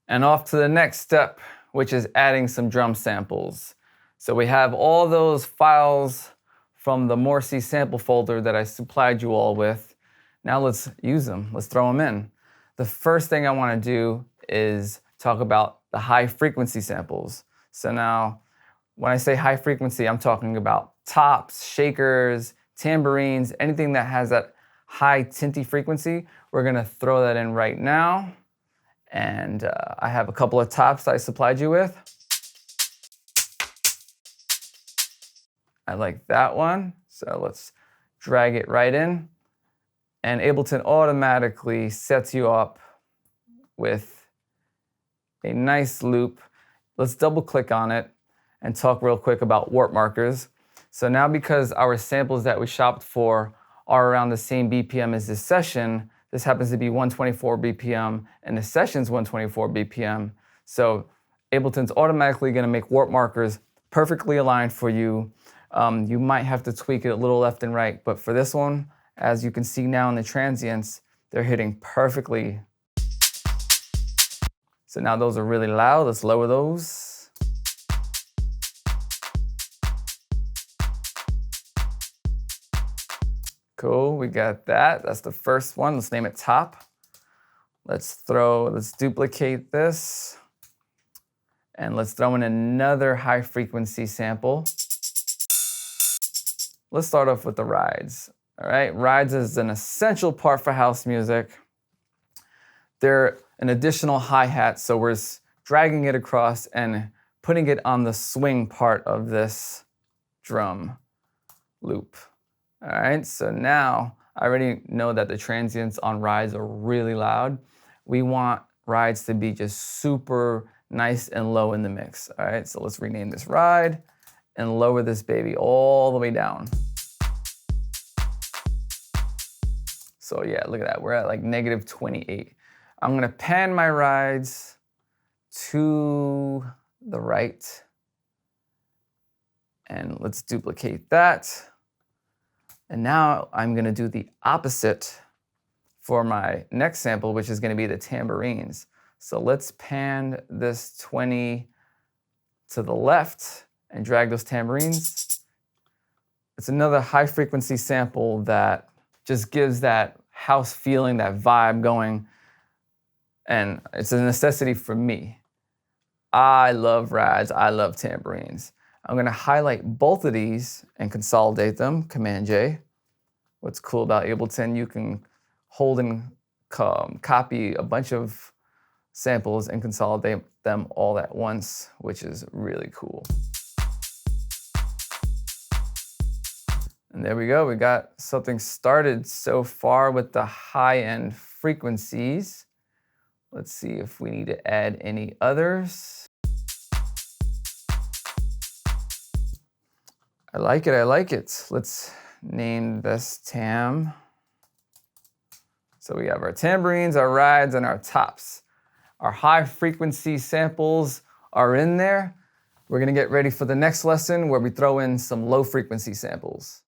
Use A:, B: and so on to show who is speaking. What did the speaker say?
A: And off to the next step, which is adding some drum samples. So we have all those files from the Morsy sample folder that I supplied you all with. Now let's use them, let's throw them in. The first thing I want to do is talk about the high frequency samples. So now, when I say high frequency, I'm talking about tops, shakers, tambourines, anything that has that high tinty frequency. We're gonna throw that in right now. And I have a couple of tops I supplied you with. I like that one, so let's drag it right in. And Ableton automatically sets you up with a nice loop. Let's double click on it and talk real quick about warp markers. So now, because our samples that we shopped for are around the same BPM as this session, this happens to be 124 BPM and the session's 124 BPM. So Ableton's automatically gonna make warp markers perfectly aligned for you. You might have to tweak it a little left and right, but for this one, as you can see now in the transients, they're hitting perfectly. So now those are really loud, let's lower those. Cool, we got that. That's the first one. Let's name it top. Let's duplicate this. And let's throw in another high frequency sample. Let's start off with the rides. All right, rides is an essential part for house music. They're an additional hi-hat, so we're dragging it across and putting it on the swing part of this drum loop. All right, so now I already know that the transients on rides are really loud. We want rides to be just super nice and low in the mix. All right, so let's rename this ride and lower this baby all the way down. So yeah, look at that, we're at like -28. I'm gonna pan my rides to the right. And let's duplicate that. And now I'm gonna do the opposite for my next sample, which is gonna be the tambourines. So let's pan this 20 to the left and drag those tambourines. It's another high frequency sample that just gives that house feeling, that vibe going. And it's a necessity for me. I love rides, I love tambourines. I'm gonna highlight both of these and consolidate them, Command J. What's cool about Ableton, you can hold and copy a bunch of samples and consolidate them all at once, which is really cool. And there we go, we got something started so far with the high-end frequencies. Let's see if we need to add any others. I like it, I like it. Let's name this tam. So we have our tambourines, our rides, and our tops. Our high frequency samples are in there. We're gonna get ready for the next lesson where we throw in some low frequency samples.